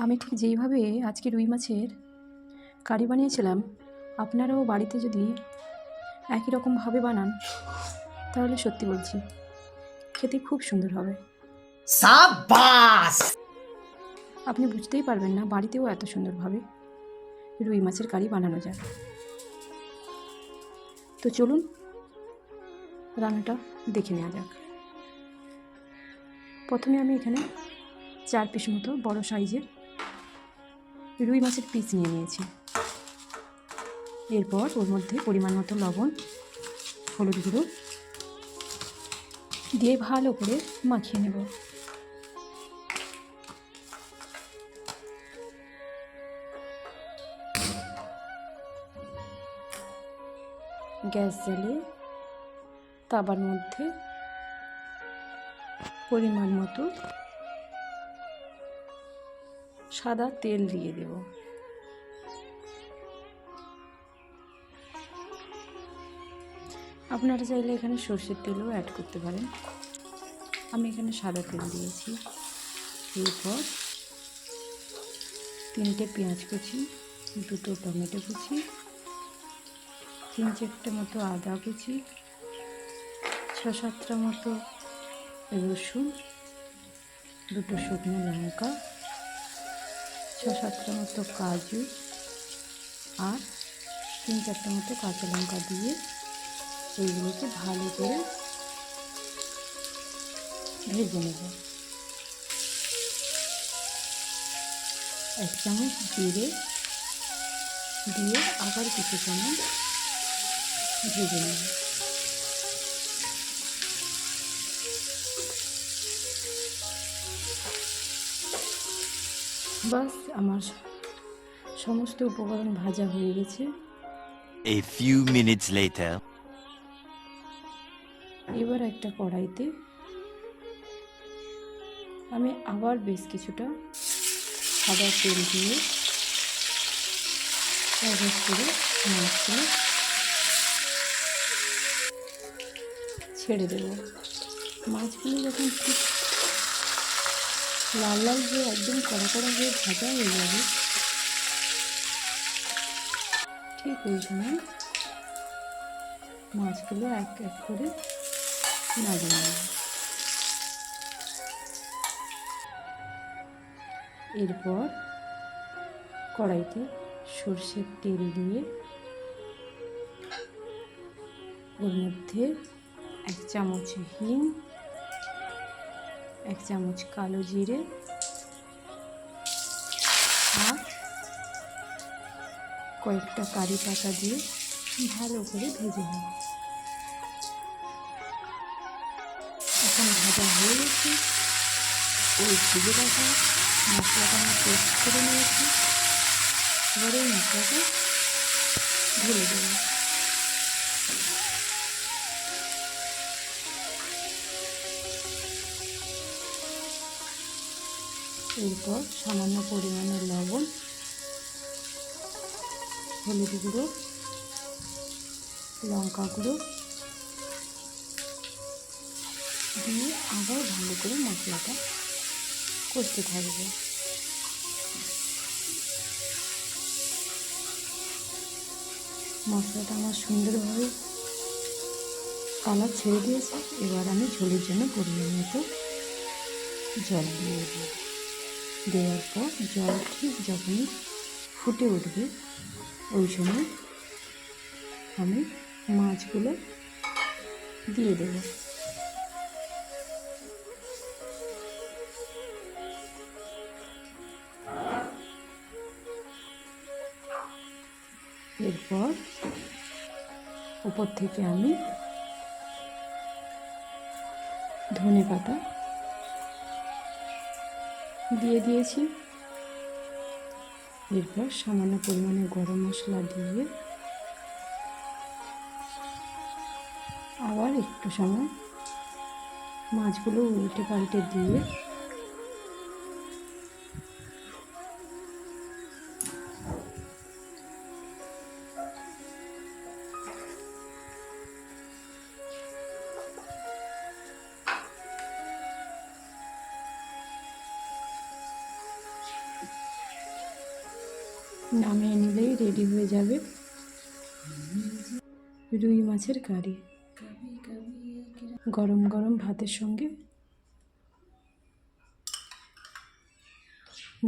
আমি ঠিক যেইভাবে আজকে রুই মাছের কারি বানিয়েছিলাম, আপনারাও বাড়িতে যদি একই রকমভাবে বানান তাহলে সত্যি বলছি খেতে খুব সুন্দর হবে। সাবাস! আপনি বুঝতেই পারবেন না বাড়িতেও এত সুন্দরভাবে রুই মাছের কারি বানানো যায়। তো চলুন রান্নাটা দেখে নেওয়া যাক। প্রথমে আমি এখানে 4 পিস মতো বড় সাইজের রুই মাছের পিস নিয়ে নিয়েছি। এরপর ওর মধ্যে পরিমাণ মতো লবণ, হলুদ গুঁড়ো দিয়ে ভালো করে মাখিয়ে নেব। গ্যাস জ্বালিয়ে তাবার মধ্যে পরিমাণ মতো সাদা তেল দিয়ে দেব। আপনারা চাইলে এখানে সর্ষের তেলও অ্যাড করতে পারেন, আমি এখানে সাদা তেল দিয়েছি। এরপর 3টে পেঁয়াজ কুচি, 2টো টমেটো কুচি, 3-4টে মতো আদা কুচি, 6-7টা মতো রসুন, 2টো শুকনো লঙ্কা, 6-7টা মতো কাজু আর 3-4টা মতো কাঁচা লঙ্কা দিয়ে এইগুলোকে ভালো করে ভেজে নেব। 1 চামচ জিরে দিয়ে আবার কিছু সময় ভেজে নেব। বাস আমার সমস্ত উপকরণ ভাজা হয়ে গেছে। A few minutes later. এবার একটা কড়াইতে আমি আবার বেশ কিছুটা সাদা তেল দিয়ে এক করে মাছগুলো ছেড়ে দেব। মাছগুলো যখন ঠিক লাল লাল হয়ে একদম কড়া কড়া হয়ে ভাজা হয়ে যাবে, ঠিক ওই সময় মাছগুলো এক এক করে নাড়িয়ে নেব। এরপর কড়াইতে সর্ষের তেল দিয়ে ওর মধ্যে 1 চামচ হিং, 1 চামচ কালো জিরে আর কয়েকটা কারি পাতা দিয়ে ভালো করে ভেজে নেব। এখন ভাজা হয়ে গেছে। ওই ভেজে রাখা মশলাটা আমি পেস্ট করে নিয়েছি। এবার এই মশলাটা ঢেলে দেব। এরপর সামান্য পরিমাণে লবণ, হলুদ গুঁড়ো, লঙ্কা গুঁড়ো দিয়ে আবার ভালো করে মশলাটা কষতে থাকবে। মশলাটা আমার সুন্দরভাবে কালার ছেড়ে দিয়েছে। এবার আমি ঝোলের জন্য পরিমাণ মতো জল দিয়ে দিই। দেওয়ার পর জল ঠিক যখনই ফুটে উঠবে ওই সময় আমি মাছগুলো দিয়ে দেব। এরপর উপর থেকে আমি ধনেপাতা দিয়ে দিয়েছি। এরপর সামান্য পরিমাণে গরম মশলা দিয়ে আবার একটু সময় মাছগুলো উল্টে পাল্টে দিয়ে নামিয়ে নিলেই রেডি হয়ে যাবে রুই মাছের কারি। গরম গরম ভাতের সঙ্গে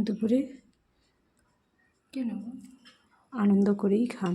দুপুরে আনন্দ করেই খান।